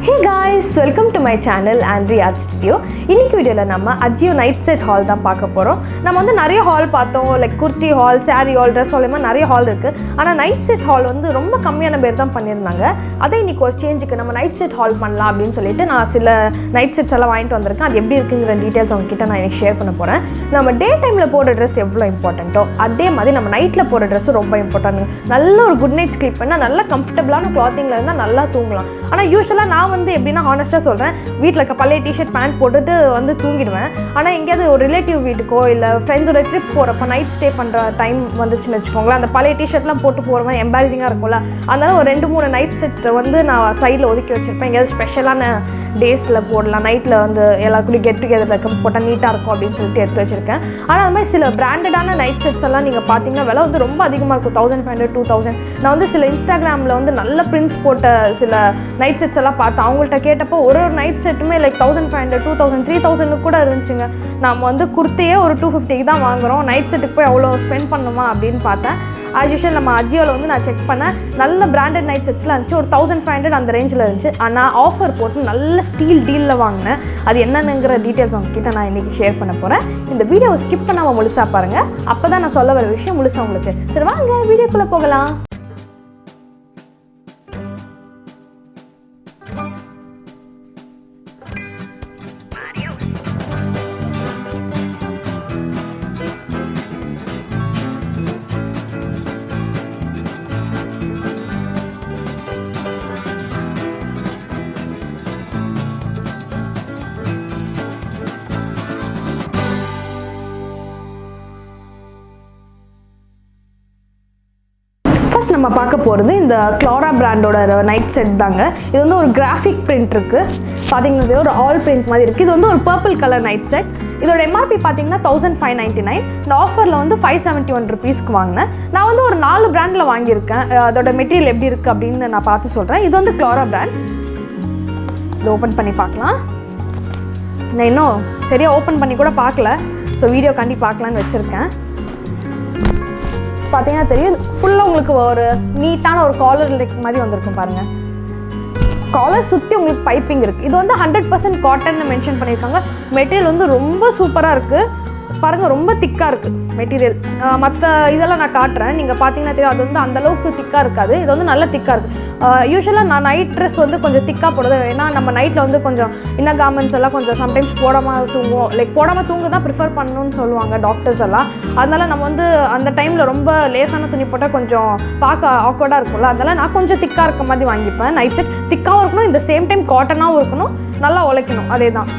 Hey guys, welcome to my channel Andrea Art Studio. இன்னைக்கு வீடியோல நம்ம Ajio night set haul தான் பார்க்க போறோம். நம்ம வந்து நிறைய haul பார்த்தோம், like kurti haul, saree haul, dress haul மாதிரி நிறைய haul இருக்கு. ஆனா night set haul வந்து ரொம்ப கம்மியான பேர் தான் பண்ணிருந்தாங்க. அதை இன்னைக்கு ஒரு சேஞ்சுக்கு நம்ம night set haul பண்ணலாம் அப்படினு சொல்லிட்டு நான் சில night sets எல்லாம் வாங்கிட்டு வந்திருக்கேன். அது எப்படி இருக்குங்கற டீடைல்ஸ் உங்ககிட்ட நான் இன்னைக்கு ஷேர் பண்ண போறேன். நம்ம டே டைம்ல போடுற Dress எவ்வளவு இம்பார்ட்டன்ட்டோ அதே மாதிரி நம்ம நைட்ல போடுற Dress ரொம்ப இம்பார்ட்டன்ட். நல்ல ஒரு குட் நைட் ஸ்லீப் பண்ணா நல்ல கம்ஃபர்ட்டபிளான clothingல இருந்தா நல்லா தூங்கலாம். ஆனா யூசுவலா நான் வந்து எப்படின்னா ஹானஸ்ட்டாக சொல்கிறேன், வீட்டில் இருக்க பழைய டிஷர்ட் பேண்ட் போட்டுட்டு வந்து தூங்கிடுவேன். ஆனால் எங்கேயாவது ஒரு ரிலேட்டிவ் வீட்டுக்கோ இல்லை ஃப்ரெண்ட்ஸோட ட்ரிப் போகிறப்ப நைட் ஸ்டே பண்ணுற டைம் வந்துச்சுன்னு வச்சுக்கோங்களேன், அந்த பழைய டிஷர்ட்லாம் போட்டு போகிற மாதிரி எம்பாரசிங்காக இருக்கும்ல, அதனால ஒரு 2-3 நைட் செட் வந்து நான் சைடில் ஒதுக்கி வச்சுருப்பேன். எங்கேயாவது ஸ்பெஷலான டேஸில் போடலாம், நைட்டில் வந்து எல்லாருக்குள்ளே கெட் டுகெதர் போட்டால் நீட்டாக இருக்கும் அப்படின்னு சொல்லிட்டு எடுத்து வச்சுருக்கேன். ஆனால் அது மாதிரி சில பிராண்டடான நைட் செட்ஸ் எல்லாம் நீங்கள் பார்த்தீங்கன்னா விலை வந்து ரொம்ப அதிகமாக இருக்கும், 1500, 2000. நான் வந்து சில இன்ஸ்டாகிராமில் வந்து நல்ல பிரிண்ட்ஸ் போட்ட சில நைட் செட்ஸ் எல்லாம் பார்த்தேன். அவங்கள்ட்ட கேட்டப்போ ஒரு நைட் செட்டுமே லைக் 1500, 2000, 3000 கூட இருந்துச்சுங்க. நம்ம வந்து குர்த்தியே ஒரு 250 தான் வாங்குகிறோம், நைட் செட்டுக்கு போய் அவ்வளோ ஸ்பெண்ட் பண்ணுமா அப்படின்னு பார்த்தேன். ஆஸ் யூஷுவல் நம்ம அஜியோவில் வந்து நான் செக் பண்ணேன், நல்ல பிராண்டட் நைட் செட்ஸ்லாம் இருந்துச்சு, ஒரு 1500 அந்த ரேஞ்சில் இருந்துச்சு. ஆனால் ஆஃபர் போட்டு நல்ல ஸ்டீல் டீலில் வாங்கினேன். அது என்னென்னுங்கிற டீட்டெயில்ஸ் உங்ககிட்ட நான் இன்றைக்கி ஷேர் பண்ண போகிறேன். இந்த வீடியோவை ஸ்கிப் பண்ணாமல் முழுசாக பாருங்கள், அப்போ தான் நான் சொல்ல வர விஷயம் முழுசாக உங்களுக்கு சரி வாங்க வீடியோக்குள்ளே போகலாம். ஃபர்ஸ்ட் நம்ம பார்க்க போகிறது இந்த க்ளாரா பிராண்டோட நைட் செட் தாங்க. இது வந்து ஒரு கிராஃபிக் பிரிண்ட் இருக்குது, பார்த்தீங்கன்னா ஒரு ஆல் பிரிண்ட் மாதிரி இருக்குது. இது வந்து ஒரு பர்பிள் கலர் நைட் செட். இதோட எம்ஆர்பி பார்த்தீங்கன்னா 1599. இந்த ஆஃபரில் வந்து 571 rupeesக்கு வாங்கினேன். நான் வந்து ஒரு 4 பிராண்டில் வாங்கியிருக்கேன். அதோட மெட்டீரியல் எப்படி இருக்குது அப்படின்னு நான் பார்த்து சொல்கிறேன். இது வந்து க்ளாரா பிராண்ட். இதை ஓப்பன் பண்ணி பார்க்கலாம். நான் இன்னும் சரியாக ஓப்பன் பண்ணி கூட பார்க்கல, ஸோ வீடியோ கண்டி பார்க்கலான்னு வச்சுருக்கேன். பார்த்தீங்கன்னா தெரியும், ஃபுல்லாக உங்களுக்கு ஒரு நீட்டான ஒரு காலர் லைக் மாதிரி வந்திருக்கும் பாருங்கள். காலர் சுற்றி உங்களுக்கு பைப்பிங் இருக்குது. இது வந்து 100% காட்டன்னு மென்ஷன் பண்ணியிருக்காங்க. மெட்டீரியல் வந்து ரொம்ப சூப்பராக இருக்குது பாருங்கள், ரொம்ப திக்காக இருக்குது மெட்டீரியல். மற்ற இதெல்லாம் நான் காட்டுறேன், நீங்கள் பார்த்தீங்கன்னா தெரியும், அது வந்து அந்தளவுக்கு திக்காக இருக்காது. இது வந்து நல்ல திக்காக இருக்குது. யூஸ்வலாக நான் நைட் ட்ரெஸ் வந்து கொஞ்சம் திக்காக போடுறது, ஏன்னா நம்ம நைட்டில் வந்து கொஞ்சம் இன்னர் கார்மெண்ட்ஸ் எல்லாம் கொஞ்சம் சம்டைம்ஸ் போடாமல் தூங்குவோம், லைக் போடாமல் தூங்க தான் ப்ரிஃபர் பண்ணணும்னு சொல்லுவாங்க டாக்டர்ஸ் எல்லாம். அதனால் நம்ம வந்து அந்த டைமில் ரொம்ப லேசான துணி போட்டால் கொஞ்சம் பார்க்க ஆக்வர்டாக இருக்கும்ல, அதனால் நான் கொஞ்சம் திக்காக இருக்க மாதிரி வாங்கிப்பேன். நைட் செட் திக்காகவும் இருக்கணும், இந்த சேம் டைம் காட்டனாகவும் இருக்கணும், நல்லா உழைக்கணும். அதே தான்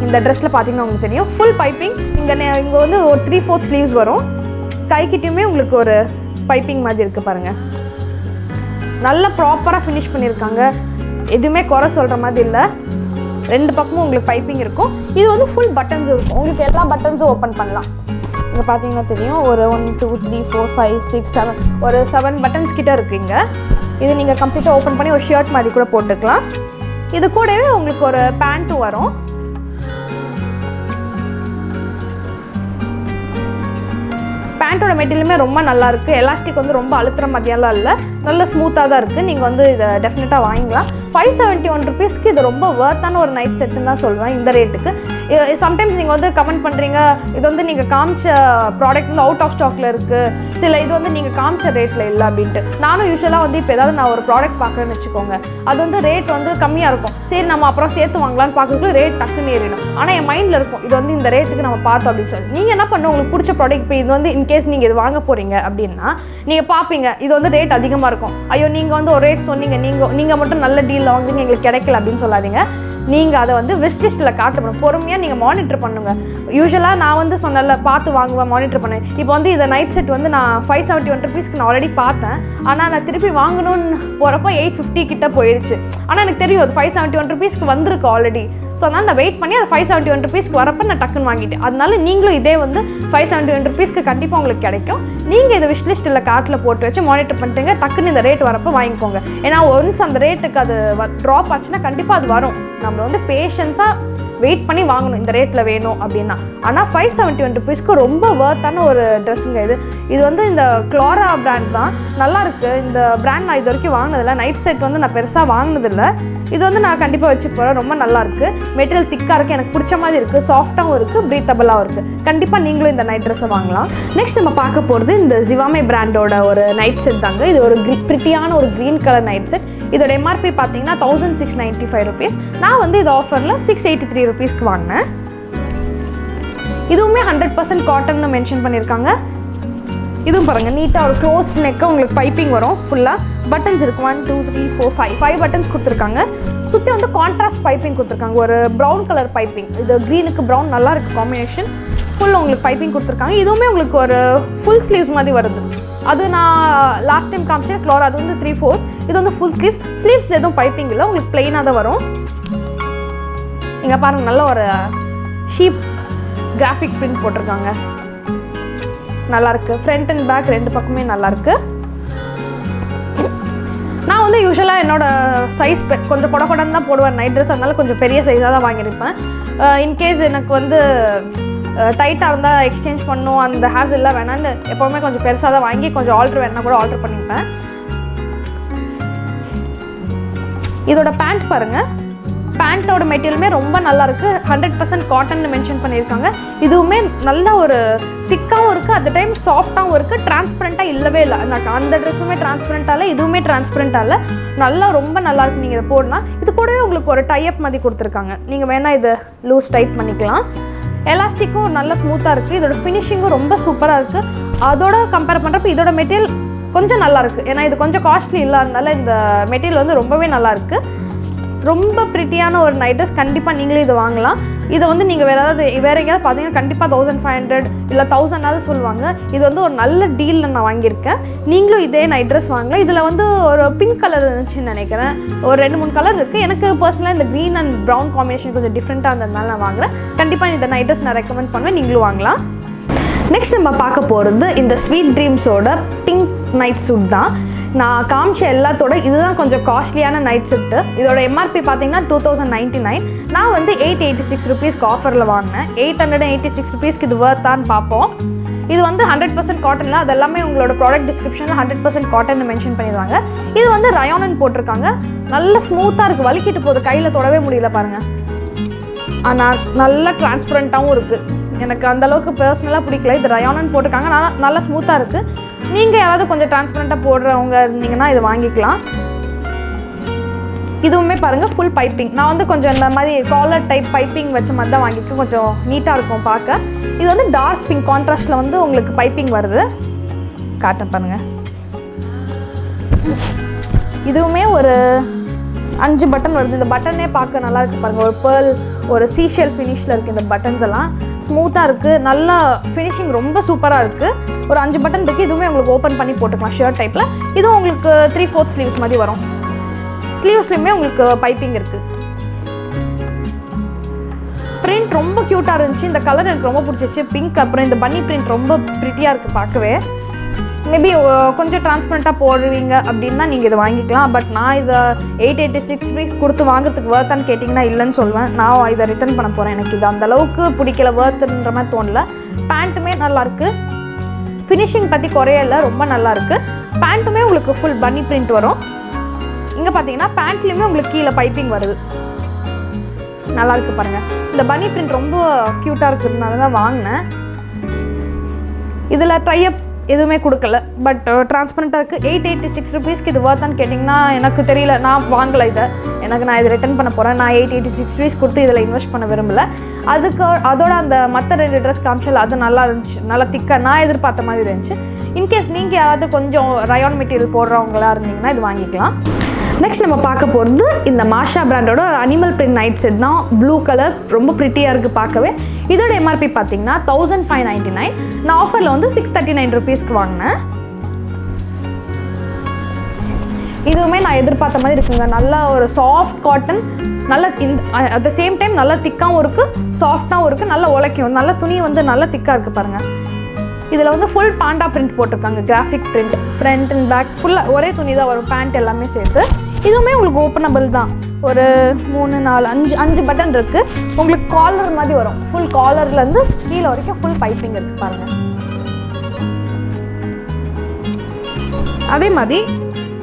இந்த ட்ரெஸ்ஸில் பார்த்தீங்கன்னா உங்களுக்கு தெரியும், ஃபுல் பைப்பிங். இங்கே வந்து ஒரு 3/4 ஸ்லீவ்ஸ் வரும், கைக்கிட்டையுமே உங்களுக்கு ஒரு பைப்பிங் மாதிரி இருக்குது பாருங்கள். நல்லா ப்ராப்பராக ஃபினிஷ் பண்ணியிருக்காங்க, எதுவுமே குறை சொல்கிற மாதிரி இல்லை. 2 பக்கமும் உங்களுக்கு பைப்பிங் இருக்கும். இது வந்து ஃபுல் பட்டன்ஸும் இருக்கும், உங்களுக்கு எல்லா பட்டன்ஸும் ஓப்பன் பண்ணலாம். இங்கே பார்த்தீங்கன்னா தெரியும், ஒரு 1 2 3 4 5 6 7 ஒரு 7 பட்டன்ஸ் கிட்டே இருக்குங்க. இது நீங்கள் கம்ப்ளீட்டாக ஓப்பன் பண்ணி ஒரு ஷர்ட் மாதிரி கூட போட்டுக்கலாம். இது கூடவே உங்களுக்கு ஒரு பேண்ட்டும் வரும். பேண்ட்டோட மெட்டீரியலுமே ரொம்ப நல்லா இருக்குது. எலாஸ்டிக் வந்து ரொம்ப அழுத்துற மாதிரியெல்லாம் இல்லை, நல்ல ஸ்மூத்தாக தான் இருக்குது. நீங்கள் வந்து இதை டெஃபினட்டாக வாங்கிக்கலாம். 571 rupeesக்கு இது ரொம்ப வர்த்தான ஒரு நைட் செட்டுன்னு தான் சொல்லுவேன் இந்த ரேட்டுக்கு. சம்டைம்ஸ் நீங்கள் வந்து கமெண்ட் பண்ணுறீங்க, இது வந்து நீங்கள் காமிச்ச ப்ராடக்ட் வந்து அவுட் ஆஃப் ஸ்டாக்கில் இருக்குது, சில இது வந்து நீங்கள் காமிச்ச ரேட்டில் இல்லை அப்படின்ட்டு. நானும் யூஸ்வலாக வந்து இப்போ ஏதாவது நான் ஒரு ப்ராடக்ட் பார்க்குறேன்னு வச்சுக்கோங்க, அது வந்து ரேட் வந்து கம்மியாக இருக்கும், சரி நம்ம அப்புறம் சேர்த்து வாங்கலான்னு பார்க்கறதுக்கு ரேட் டக்குன்னு ஏறிடும். ஆனால் என் மைண்டில் இருக்கும், இது வந்து இந்த ரேட்டுக்கு நம்ம பார்த்தோம் அப்படின்னு சொல்லி. நீங்கள் என்ன பண்ணணும், உங்களுக்கு பிடிச்ச ப்ராடக்ட் இப்போ இது வந்து இன்கேஸ் நீங்கள் இது வாங்க போகிறீங்க அப்படின்னா நீங்கள் பார்ப்பீங்க, இது வந்து ரேட் அதிகமாக இருக்கும். ஐயோ நீங்கள் வந்து ஒரு ரேட் சொன்னீங்க, நீங்கள் மட்டும் நல்ல டீல் வாங்குறீங்க, எங்களுக்கு கிடைக்கல அப்படின்னு சொல்லாதீங்க. நீங்கள் அதை வந்து விஷ் லிஸ்ட்டில் காட்டணும், பொறுமையாக நீங்கள் மானிட்டர் பண்ணுங்கள். யூஸ்வலாக நான் வந்து சொன்னல பார்த்து வாங்குவேன், மானிட்டர் பண்ணேன். இப்போ வந்து இந்த நைட் செட் வந்து நான் 571 rupeesக்கு நான் ஆல்ரெடி பார்த்தேன், ஆனால் நான் திருப்பி வாங்கணும்னு போகிறப்போ 850 கிட்ட போயிடுச்சு. ஆனால் எனக்கு தெரியும் அது 571 rupeesக்கு வந்திருக்கு ஆல்ரெடி. ஸோ அதனால் நான் வெயிட் பண்ணி அது 571 rupeesக்கு வரப்போ நான் டக்குன்னு வாங்கிட்டேன். அதனால நீங்களும் இதே வந்து 571 rupeesக்கு கண்டிப்பாக உங்களுக்கு கிடைக்கும். நீங்கள் இதை விஷ் லிஸ்ட்டில் கார்ட்டில் போட்டு வச்சு மானிட்டர் பண்ணிட்டுங்க, டக்குன்னு இந்த ரேட் வரப்போ வாங்கிக்கோங்க. ஏன்னா ஒன்ஸ் அந்த ரேட்டுக்கு அது ட்ராப் ஆச்சுன்னா கண்டிப்பாக அது வரும். நம்ம வந்து பேஷன்ஸாக வெயிட் பண்ணி வாங்கணும் இந்த ரேட்டில் வேணும் அப்படின்னா. ஆனால் 571 rupeesக்கு ரொம்ப வர்த்தான ஒரு ட்ரெஸ்ஸுங்க இது. இது வந்து இந்த க்ளாரா பிராண்ட் தான், நல்லாயிருக்கு இந்த பிராண்ட். நான் இது வரைக்கும் வாங்கினதில்லை, நைட் செட் வந்து நான் பெருசாக வாங்கினதில்லை. இது வந்து நான் கண்டிப்பாக வச்சு போகிறேன். ரொம்ப நல்லாயிருக்கு, மெட்டீரியல் திக்காக இருக்குது, எனக்கு பிடிச்ச மாதிரி இருக்குது, சாஃப்ட்டாகவும் இருக்குது, ப்ரீத்தபிளாகவும் இருக்குது. கண்டிப்பாக நீங்களும் இந்த நைட் ட்ரெஸ்ஸை வாங்கலாம். நெக்ஸ்ட் நம்ம பார்க்க போகிறது இந்த ஜிவாமே பிராண்டோட ஒரு நைட் செட் தாங்க. இது ஒரு ப்ரிட்டியான ஒரு க்ரீன் கலர் நைட் செட். இதோட எம்ஆர்பி பார்த்தீங்கன்னா 1695 rupees. நான் வந்து இது ஆஃபரில் 683 rupeesக்கு வாங்கினேன். இதுவுமே 100% காட்டன்னு மென்ஷன் பண்ணியிருக்காங்க. இதுவும் பாருங்கள், நீட்டாக ஒரு க்ளோஸ்ட் நெக்காக உங்களுக்கு பைப்பிங் வரும். ஃபுல்லாக பட்டன்ஸ் இருக்குது, 1 2 3 4 5 பட்டன்ஸ் கொடுத்துருக்காங்க. சுற்றி வந்து கான்ட்ராஸ்ட் பைப்பிங் கொடுத்துருக்காங்க, ஒரு ப்ரௌன் கலர் பைப்பிங். இது க்ரீனுக்கு ப்ரௌன் நல்லா இருக்குது காம்பினேஷன். ஃபுல் உங்களுக்கு பைப்பிங் கொடுத்துருக்காங்க. இதுவுமே உங்களுக்கு ஒரு ஃபுல் ஸ்லீவ்ஸ் மாதிரி வருது. அது நான் லாஸ்ட் டைம் காமிச்சேன் க்ளோர், அது வந்து 3/4. இது வந்து ஃபுல் ஸ்லீவ்ஸ். ஸ்லீவ்ஸில் எதுவும் பைப்பிங் இல்லை, உங்களுக்கு பிளெயினாக தான் வரும். இங்கே பாருங்கள், நல்ல ஒரு ஷீப் கிராஃபிக் பிரிண்ட் போட்டிருக்காங்க, நல்லாயிருக்கு. ஃப்ரண்ட் அண்ட் பேக் ரெண்டு பக்கமே நல்லாயிருக்கு. நான் வந்து யூஸ்வலாக என்னோடய சைஸ் கொஞ்சம் கொடன்னு தான் போடுவேன் நைட் ட்ரெஸ், அதனால கொஞ்சம் பெரிய சைஸாக தான் வாங்கியிருப்பேன். இன்கேஸ் எனக்கு வந்து டைட்டாக இருந்தால் எக்ஸ்சேஞ்ச் பண்ணும், அந்த ஹேஸ் எல்லாம் வேணான்னு எப்போவுமே கொஞ்சம் பெருசாக தான் வாங்கி கொஞ்சம் ஆல்ட்ரு வேணா கூட ஆல்ட்ரு பண்ணிப்பேன். இதோட பேண்ட் பாருங்கள், பேண்ட்டோட மெட்டீரியலுமே ரொம்ப நல்லாயிருக்கு. 100% காட்டன்னு மென்ஷன் பண்ணியிருக்காங்க. இதுவுமே நல்ல ஒரு திக்காகவும் இருக்குது, அட் த டைம் சாஃப்டாகவும் இருக்குது. டிரான்ஸ்பரண்ட்டாக இல்லவே இல்லை. அந்த ட்ரெஸ்ஸுமே டிரான்ஸ்பரண்ட்டாக இல்லை, இதுவுமே டிரான்ஸ்பரண்ட்டாக இல்லை. நல்லா ரொம்ப நல்லாயிருக்கு. நீங்கள் இதை போடணும். இது கூடவே உங்களுக்கு ஒரு டைப் மாதிரி கொடுத்துருக்காங்க. நீங்கள் வேணால் இதை லூஸ் டைப் பண்ணிக்கலாம். எலாஸ்டிக்கும் நல்ல ஸ்மூத்தாக இருக்குது. இதோட ஃபினிஷிங்கும் ரொம்ப சூப்பராக இருக்குது. அதோட கம்பேர் பண்ணுறப்ப இதோட மெட்டீரியல் கொஞ்சம் நல்லாயிருக்கு. ஏன்னா இது கொஞ்சம் காஸ்ட்லி இல்லாதனால இந்த மெட்டீரியல் வந்து ரொம்பவே நல்லாயிருக்கு. ரொம்ப ப்ரிட்டியான ஒரு நைட் ட்ரெஸ். கண்டிப்பாக நீங்களே இதை வாங்கலாம். இதை வந்து நீங்கள் வேறு எங்கேயாவது பார்த்தீங்கன்னா கண்டிப்பாக 1500 இல்லை 1000 சொல்லுவாங்க. இது வந்து ஒரு நல்ல டீலில் நான் வாங்கியிருக்கேன். நீங்களும் இதே நைட் ட்ரெஸ் வாங்கலாம். இதில் வந்து ஒரு பிங்க் கலர் இருந்துச்சுன்னு நினைக்கிறேன். ஒரு 2-3 கலர் இருக்குது. எனக்கு பர்சனலாக இந்த க்ரீன் அண்ட் ப்ரௌன் காம்பினேஷன் கொஞ்சம் டிஃப்ரெண்ட்டாக இருந்ததுனால நான் வாங்குகிறேன். கண்டிப்பாக இந்த நைட் ட்ரெஸ் நான் ரெக்கமெண்ட் பண்ணுவேன், நீங்களும் வாங்கலாம். நெக்ஸ்ட் நம்ம பார்க்க போகிறது இந்த ஸ்வீட் ட்ரீம்ஸோட பிங்க் நைட் சூட் தான். நான் காமிச்ச எல்லாத்தோட இதுதான் கொஞ்சம் காஸ்ட்லியான நைட் செட்டு. இதோட எம்ஆர்பி பார்த்தீங்கன்னா 2099. நான் வந்து 886 rupeesக்கு ஆஃபரில் வாங்கினேன். 886 rupeesக்கு இது வர்த்தான்னு பார்ப்போம். இது வந்து 100% காட்டனில், அது எல்லாமே உங்களோட ப்ராடக்ட் டிஸ்கிரிப்ஷனில் 100% காட்டன் மென்ஷன் பண்ணிடுவாங்க. இது வந்து ரயானன் போட்டிருக்காங்க. நல்ல ஸ்மூத்தாக இருக்குது, வலிக்கிட்டு போகுது, கையில் தொடவே முடியல பாருங்கள். ஆனால் நல்ல டிரான்ஸ்பரண்ட்டாகவும் இருக்குது. எனக்கு அந்தளவுக்கு பர்சனலாக பிடிக்கல. இது ரயானன் போட்டிருக்காங்க, நல்லா ஸ்மூத்தாக இருக்குது. நீங்கள் யாராவது கொஞ்சம் டிரான்ஸ்பரண்ட்டாக போடுறவங்க இருந்தீங்கன்னா இதை வாங்கிக்கலாம். இதுவுமே பாருங்கள் ஃபுல் பைப்பிங். நான் வந்து கொஞ்சம் இந்த மாதிரி காலர் டைப் பைப்பிங் வச்ச மாதிரி தான் வாங்கியிருக்கேன். கொஞ்சம் நீட்டாக இருக்கும் பார்க்க. இது வந்து டார்க் பிங்க் கான்ட்ராஸ்ட்டில் வந்து உங்களுக்கு பைப்பிங் வருது. காட்டன் பாருங்கள். இதுவுமே ஒரு 5 பட்டன் வருது. இந்த பட்டனே பார்க்க நல்லா இருக்குது பாருங்கள். ஒரு பேர்ல், ஒரு சீஷியல் ஃபினிஷில் இருக்குது. இந்த பட்டன்ஸ் எல்லாம் ஸ்மூத்தாக இருக்குது, நல்லா ஃபினிஷிங் ரொம்ப சூப்பராக இருக்குது. ஒரு 5 பட்டன் இருக்குது. இதுவுமே உங்களுக்கு ஓப்பன் பண்ணி போட்டுக்கலாம் ஷர்ட் டைப்பில். இதுவும் உங்களுக்கு 3/4 ஸ்லீவ்ஸ் மாதிரி வரும். ஸ்லீவ்ஸ்லையுமே உங்களுக்கு பைப்பிங் இருக்குது. பிரிண்ட் ரொம்ப க்யூட்டாக இருந்துச்சு. இந்த கலர் எனக்கு ரொம்ப பிடிச்சிச்சு, பிங்க். அப்புறம் இந்த பன்னி பிரிண்ட் ரொம்ப ப்ரிட்டியாக இருக்குது பார்க்கவே. மேபி கொஞ்சம் டிரான்ஸ்பரண்ட்டாக போடுவீங்க அப்படின்னா நீங்கள் இதை வாங்கிக்கலாம். பட் நான் இதை 886 rupees கொடுத்து வாங்குறதுக்கு வர்த்தான்னு கேட்டிங்கன்னா இல்லைன்னு சொல்லுவேன். நான் இதை ரிட்டர்ன் பண்ண போகிறேன். எனக்கு இது அந்தளவுக்கு பிடிக்கல, வர்த்துன்ற மாதிரி தோணல. பேண்ட்டுமே நல்லாயிருக்கு, ஃபினிஷிங் பற்றி குறையல, ரொம்ப நல்லாயிருக்கு. பேண்ட்டுமே உங்களுக்கு ஃபுல் பன்னி பிரிண்ட் வரும். இங்கே பார்த்தீங்கன்னா பேண்ட்லேயுமே உங்களுக்கு கீழே பைப்பிங் வருது, நல்லாயிருக்கு பாருங்கள். இந்த பன்னி பிரிண்ட் ரொம்ப க்யூட்டாக இருக்கிறதுனால தான் வாங்கினேன். இதில் ட்ரைஅப் எதுவுமே கொடுக்கல, பட் டிரான்ஸ்பரண்ட்டாக இருக்குது. 886 rupeesக்கு இது வர்த்தான்னு கேட்டிங்கன்னா எனக்கு தெரியல, நான் வாங்கலை இதை. நான் இதை ரிட்டர்ன் பண்ண போகிறேன். நான் 886 rupees கொடுத்து இதில் இன்வெஸ்ட் பண்ண விரும்பலை. அதோட அந்த மற்ற 2 ட்ரெஸ் காமிச்சல் அது நல்லா இருந்துச்சு, நல்லா திக்காக நான் எதிர்பார்த்த மாதிரி இருந்துச்சு. இன்கேஸ் நீங்கள் யாராவது கொஞ்சம் ரயான் மெட்டீரியல் போடுறவங்களா இருந்தீங்கன்னா இது வாங்கிக்கலாம். நெக்ஸ்ட் நம்ம பார்க்க போகிறது இந்த மாஷா பிராண்டோட ஒரு அனிமல் பிரிண்ட் நைட் செட் தான். ப்ளூ கலர், ரொம்ப ப்ரிட்டியாக இருக்குது பார்க்கவே. இதோட எம்ஆர்பி பார்த்தீங்கன்னா 1599. நான் ஆஃபரில் வந்து 639 rupeesக்கு வாங்கினேன். இதுவுமே நான் எதிர்பார்த்த மாதிரி இருக்குங்க. நல்லா ஒரு சாஃப்ட் காட்டன், நல்லா அட் த சேம் டைம் நல்லா திக்காகவும் இருக்குது, சாஃப்டாகவும் இருக்குது, நல்லா உழைக்கும். நல்ல துணி வந்து நல்லா திக்காக இருக்குது பாருங்கள். இதில் வந்து ஃபுல் பாண்டா பிரிண்ட் போட்டிருக்காங்க, graphic print. Front and back ஃபுல்லாக ஒரே துணி தான் வரும், பேண்ட் எல்லாமே சேர்த்து. இதுவுமே உங்களுக்கு ஓப்பனபிள் தான். ஒரு 3 4 5 பட்டன் இருக்குது. உங்களுக்கு காலர் மாதிரி வரும். ஃபுல் காலர்லேருந்து கீழே வரைக்கும் ஃபுல் பைப்பிங் இருக்குது பாருங்கள். அதே மாதிரி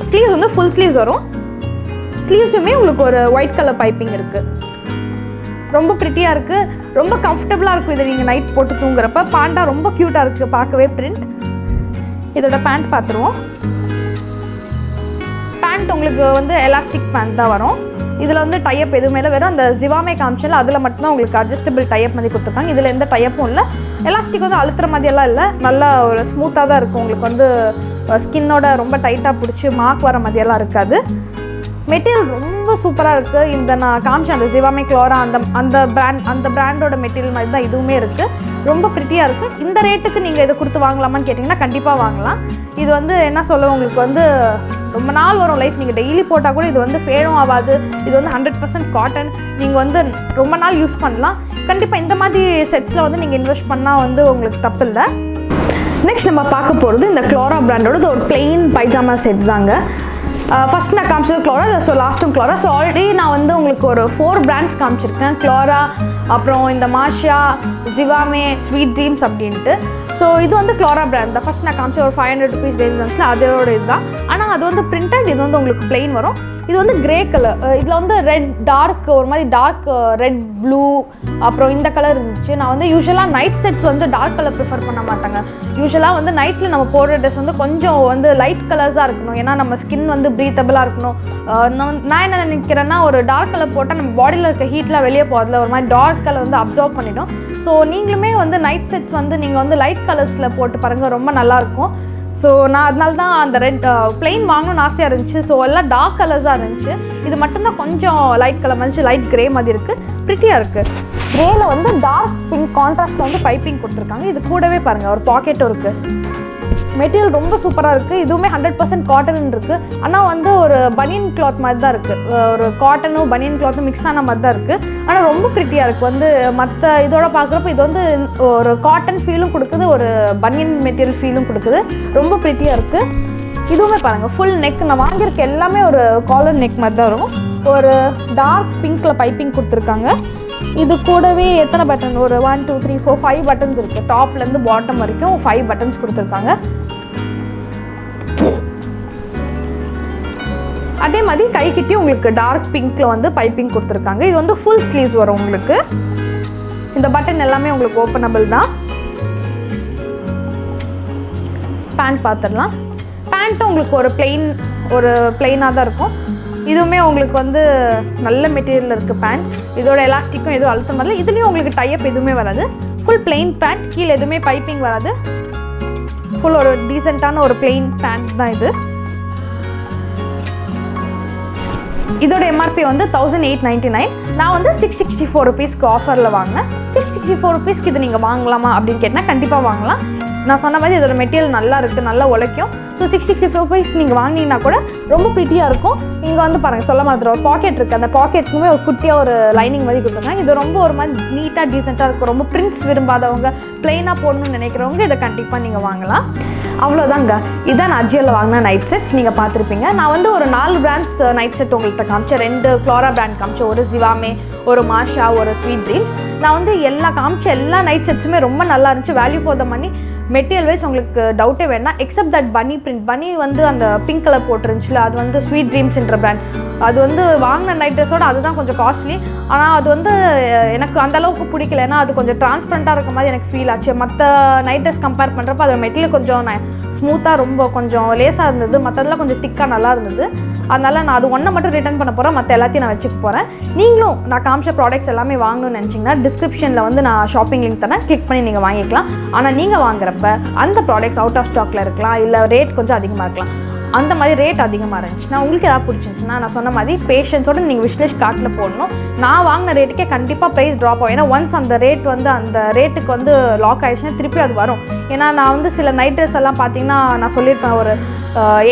ஸ்லீவ்ஸ் வந்து ஃபுல் ஸ்லீவ்ஸ் வரும். ஸ்லீவ்ஸுமே உங்களுக்கு ஒரு ஒயிட் கலர் பைப்பிங் இருக்குது. ரொம்ப ப்ரிட்டியாக இருக்குது, ரொம்ப கம்ஃபர்டபுளாக இருக்கும். இதை நீங்கள் நைட் போட்டு தூங்குறப்ப பேண்ட்டாக ரொம்ப க்யூட்டாக இருக்குது பார்க்கவே. பிரிண்ட் இதோட பேண்ட் பார்த்துருவோம். பேண்ட் உங்களுக்கு வந்து எலாஸ்டிக் பேண்ட் தான் வரும். இதில் வந்து டைப் எதுவுமே இல்லை, வெறும் அந்த ஜிவாமே காமிச்சல அதில் மட்டும்தான் உங்களுக்கு அட்ஜஸ்டபிள் டைப் மாதிரி கொடுத்துருக்காங்க. இதில் எந்த டைப்பும் இல்லை. எலாஸ்டிக் வந்து அழுத்துற மாதிரியெல்லாம் இல்லை, நல்லா ஒரு ஸ்மூத்தாக தான் இருக்கும். உங்களுக்கு வந்து ஸ்கின்னோட ரொம்ப டைட்டாக பிடிச்சி மார்க் வர மாதிரியெல்லாம் இருக்காது. மெட்டீரியல் ரொம்ப சூப்பராக இருக்குது. இந்த நான் காமிச்சேன் அந்த ஜிவாமே க்ளோரா அந்த பிராண்டோட மெட்டீரியல் மாதிரி தான் இதுவுமே இருக்குது. ரொம்ப ப்ரிட்டியாக இருக்குது. இந்த ரேட்டுக்கு நீங்கள் இதை கொடுத்து வாங்கலாமான்னு கேட்டிங்கன்னா கண்டிப்பாக வாங்கலாம். இது வந்து என்ன சொல்ல, உங்களுக்கு வந்து ரொம்ப நாள் வரும் லைஃப். நீங்கள் டெய்லி போட்டால் கூட இது வந்து ஃபேடும் ஆகாது. இது வந்து 100% காட்டன். நீங்கள் வந்து ரொம்ப நாள் யூஸ் பண்ணலாம். கண்டிப்பாக இந்த மாதிரி செட்ஸில் வந்து நீங்கள் இன்வெஸ்ட் பண்ணால் வந்து உங்களுக்கு தப்பு இல்லை. நெக்ஸ்ட் நம்ம பார்க்க போகிறது இந்த க்ளோரா பிராண்டோட ஒரு பிளெயின் பைஜாமா செட் தாங்க. ஃபஸ்ட் நான் காமிச்சது க்ளோரா, ஸோ லாஸ்ட்டும் க்ளோரா. ஸோ ஆல்ரெடி நான் வந்து உங்களுக்கு ஒரு 4 பிராண்ட்ஸ் காமிச்சிருக்கேன். க்ளோரா, அப்புறம் இந்த மாஷா, ஜிவாமே, ஸ்வீட் ட்ரீம்ஸ் அப்படின்ட்டு. ஸோ இது வந்து க்ளோரா பிராண்ட் தான். ஃபஸ்ட் நான் காமிச்ச ஒரு 500 rupees ரேஞ்சில் அதோட இதுதான். ஆனால் அது வந்து பிரிண்டட், இது வந்து உங்களுக்கு பிளெயின் வரும். இது வந்து கிரே கலர், இதில் வந்து ரெட் டார்க், ஒரு மாதிரி டார்க் ரெட் ப்ளூ, அப்புறம் இந்த கலர் இருந்துச்சு. நான் வந்து யூஸ்வலாக நைட் செட்ஸ் வந்து டார்க் கலர் ப்ரிஃபர் பண்ண மாட்டாங்க. யூஸ்வலாக வந்து நைட்டில் நம்ம போடுற ட்ரெஸ் வந்து கொஞ்சம் வந்து லைட் கலர்ஸாக இருக்கணும், ஏன்னா நம்ம ஸ்கின் வந்து ப்ரீத்தபிளாக இருக்கணும். நான் என்ன நினைக்கிறேன்னா, ஒரு டார்க் கலர் போட்டால் நம்ம பாடியில் இருக்க ஹீட்லாம் வெளியே போகிறதுல ஒரு மாதிரி டார்க் கலர் வந்து அப்சர்வ் பண்ணிடும். ஸோ நீங்களுமே வந்து நைட் செட்ஸ் வந்து நீங்கள் வந்து லைட் கலர்ஸில் போட்டு பாருங்கள், ரொம்ப நல்லாயிருக்கும். ஸோ நான் அதனால தான் அந்த ரெட் பிளெயின் வாங்கணும்னு ஆசையாக இருந்துச்சு. ஸோ எல்லாம் டார்க் கலர்ஸாக இருந்துச்சு. இது மட்டும்தான் கொஞ்சம் லைட் கலர் மாதிரி, லைட் கிரே மாதிரி இருக்குது, ப்ரிட்டியாக இருக்குது. கிரேல வந்து டார்க் பிங்க் கான்ட்ராஸ்ட்டில் வந்து பைப்பிங் கொடுத்துருக்காங்க. இது கூடவே பாருங்கள் ஒரு பாக்கெட்டும் இருக்குது. மெட்டீரியல் ரொம்ப சூப்பராக இருக்குது. இதுவுமே 100% காட்டன் இருக்குது. ஆனால் வந்து ஒரு பனியன் கிளாத் மாதிரி தான் இருக்குது. ஒரு காட்டனும் பனியன் கிளாத்தும் மிக்ஸ் ஆன மாதிரி தான் இருக்குது. ஆனால் ரொம்ப ப்ரிட்டியாக இருக்குது. வந்து மற்ற இதோட பார்க்குறப்ப இது வந்து ஒரு காட்டன் ஃபீலும் கொடுக்குது, ஒரு பனியன் மெட்டீரியல் ஃபீலும் கொடுக்குது. ரொம்ப ப்ரிட்டியாக இருக்குது. இதுவுமே பாருங்கள் ஃபுல் நெக். நான் வாங்கியிருக்க எல்லாமே ஒரு காலர் நெக் மாதிரி தான் இருக்கும். ஒரு டார்க் பிங்க்கில் பைப்பிங் கொடுத்துருக்காங்க. இது கூடவே எத்தனை பட்டன், ஒரு 1 2 3 4 5 பட்டன்ஸ் இருக்குது. டாப்லேருந்து பாட்டம் வரைக்கும் 5 பட்டன்ஸ் கொடுத்துருக்காங்க. அதே மாதிரி கைக்கிட்டே உங்களுக்கு டார்க் பிங்க்கில் வந்து பைப்பிங் கொடுத்துருக்காங்க. இது வந்து ஃபுல் ஸ்லீவ்ஸ் வரும் உங்களுக்கு. இந்த பட்டன் எல்லாமே உங்களுக்கு ஓப்பனபிள் தான். பேண்ட் பார்த்துடலாம். பேண்ட்டும் உங்களுக்கு ஒரு பிளெயினாக தான் இருக்கும். இதுவுமே உங்களுக்கு வந்து நல்ல மெட்டீரியலில் இருக்குது பேண்ட். இதோட எலாஸ்டிக்கும் எதுவும் அழுத்தம் வரல. இதுலேயும் உங்களுக்கு டைப் எதுவுமே வராது. ஃபுல் பிளெயின் பேண்ட், கீழே எதுவுமே பைப்பிங் வராது. ஃபுல் ஒரு டீசெண்டான ஒரு பிளெயின் பேண்ட் தான் இது. இதோட எம்ஆர்பி வந்து 1899. நான் வந்து 664 rupeesக்கு ஆஃபரில் வாங்கினேன். 664 rupeesக்கு இது நீங்கள் வாங்கலாமா அப்படின்னு கேட்டால் கண்டிப்பாக வாங்கலாம். நான் சொன்ன மாதிரி இதோட மெட்டீரியல் நல்லா இருக்குது, நல்லா உழைக்கும். ஸோ 664 rupees நீங்கள் வாங்கினீங்கன்னா கூட ரொம்ப ப்ரிட்டியாக இருக்கும். இங்கே வந்து பாருங்கள், சொல்ல மாதிரி ஒரு பாக்கெட் இருக்குது. அந்த பாக்கெட்டுக்குமே ஒரு குட்டியாக ஒரு லைனிங் மாதிரி கொடுத்துருக்காங்க. இது ரொம்ப ஒரு மாதிரி நீட்டாக டீசெண்டாக இருக்கும். ரொம்ப பிரிண்ட்ஸ் விரும்பாதவங்க, பிளெயினாக போடணும்னு நினைக்கிறவங்க இதை கண்டிப்பாக நீங்கள் வாங்கலாம். அவ்வளோதாங்க. இதான் நான் அஜியோவில் வாங்கின நைட் செட்ஸ். நீங்கள் பார்த்துருப்பீங்க. நான் வந்து ஒரு 4 பிராண்ட்ஸ் நைட் செட் உங்கள்கிட்ட காமிச்சேன். 2 க்ளோரா பிராண்ட் காமிச்சேன், ஒரு ஜிவாமே, ஒரு மாஷா, ஒரு ஸ்வீட் ட்ரீம்ஸ். நான் வந்து எல்லா நைட் செட்ஸுமே ரொம்ப நல்லா இருந்துச்சு. Value for the money. Material wise உங்களுக்கு டவுட்டே வேணாம். Except that bunny print. Bunny வந்து அந்த பிங்க் கலர் போட்டுருந்துச்சுல, அது வந்து ஸ்வீட் ட்ரீம்ஸ்ன்ற பிராண்ட். அது வந்து வாங்கின நைட் ட்ரெஸ்ஸோட அதுதான் கொஞ்சம் காஸ்ட்லி. ஆனால் அது வந்து எனக்கு அந்தளவுக்கு பிடிக்கல. ஏன்னா அது கொஞ்சம் டிரான்ஸ்பரண்ட்டாக இருக்க மாதிரி எனக்கு ஃபீல் ஆச்சு. மற்ற நைட் ட்ரெஸ் கம்பேர் பண்ணுறப்ப அதோட மெட்டீரியல் கொஞ்சம் ஸ்மூத்தாக, ரொம்ப கொஞ்சம் லேஸாக இருந்தது. மற்றதெல்லாம் கொஞ்சம் திக்காக நல்லா இருந்தது. அதனால் நான் அது ஒன்றை மட்டும் ரிட்டர்ன் பண்ண போகிறேன். மற்ற எல்லாத்தையும் நான் வச்சுக்க போகிறேன். நீங்களும் நான் காமிச்ச ப்ராடக்ட்ஸ் எல்லாமே வாங்கணும்னு நினச்சிங்கன்னா டிஸ்கிரிப்ஷனில் வந்து நான் ஷாப்பிங் லிங்க் தரேன், கிளிக் பண்ணி நீங்கள் வாங்கிக்கலாம். ஆனால் நீங்கள் வாங்குறப்ப அந்த ப்ராடக்ட்ஸ் அவுட் ஆஃப் ஸ்டாக்கில் இருக்கலாம், இல்லை ரேட் கொஞ்சம் அதிகமாக இருக்கலாம். அந்த மாதிரி ரேட் அதிகமாக இருந்துச்சுன்னா, உங்களுக்கு எதாவது பிடிச்சிருந்துச்சுன்னா, நான் சொன்ன மாதிரி பேஷன்ஸோடு நீங்கள் விஷ்லிஸ்ட் கார்ட்டில் போடணும். நான் வாங்கின ரேட்டுக்கே கண்டிப்பாக ப்ரைஸ் ட்ராப் ஆகும். ஏன்னா ஒன்ஸ் அந்த ரேட்டுக்கு வந்து லாக் ஆகிடுச்சுன்னா திருப்பி அது வரும். ஏன்னா நான் வந்து சில நைட் ட்ரெஸ் எல்லாம் பார்த்தீங்கன்னா நான் சொல்லியிருப்பேன், ஒரு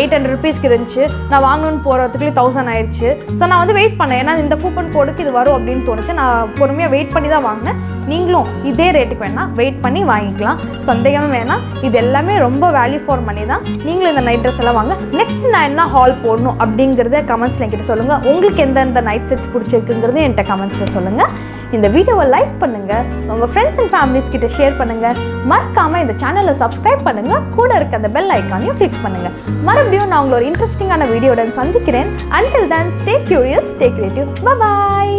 800 rupeesக்கு இருந்துச்சு. நான் வாங்கணும்னு போகிறதுக்குள்ளே 1000 ஆயிடுச்சு. ஸோ நான் வந்து வெயிட் பண்ணேன். ஏன்னா இந்த கூப்பன் கோடுக்கு இது வரும் அப்படின்னு தோணுச்சு. நான் பொறுமையாக வெயிட் பண்ணி தான் வாங்கினேன். நீங்களும் இதே ரேட்டுக்கு வேணால் வெயிட் பண்ணி வாங்கிக்கலாம். சந்தேகமே வேணாம், இது எல்லாமே ரொம்ப வேல்யூ ஃபார் மணி தான். நீங்களும் இந்த நைட் ட்ரெஸ் எல்லாம் வாங்க. நெக்ஸ்ட் நான் என்ன ஹால் போடணும் அப்படிங்கிறத கமெண்ட்ஸில் என்கிட்ட சொல்லுங்கள். உங்களுக்கு எந்தெந்த நைட் செட்ஸ் பிடிச்சிருக்குங்கிறது என்கிட்ட கமெண்ட்ஸில் சொல்லுங்கள். இந்த வீடியோவை லைக் பண்ணுங்கள், உங்கள் ஃப்ரெண்ட்ஸ் அண்ட் ஃபேமிலிஸ் கிட்ட ஷேர் பண்ணுங்கள். மறக்காமல் இந்த சேனலை சப்ஸ்கிரைப் பண்ணுங்கள். கூட இருக்க அந்த பெல் ஐக்கானையும் கிளிக் பண்ணுங்கள். மறுபடியும் நான் உங்களை ஒரு இன்ட்ரெஸ்டிங்கான வீடியோவுடன் சந்திக்கிறேன். Until then, stay curious, stay creative. Bye bye.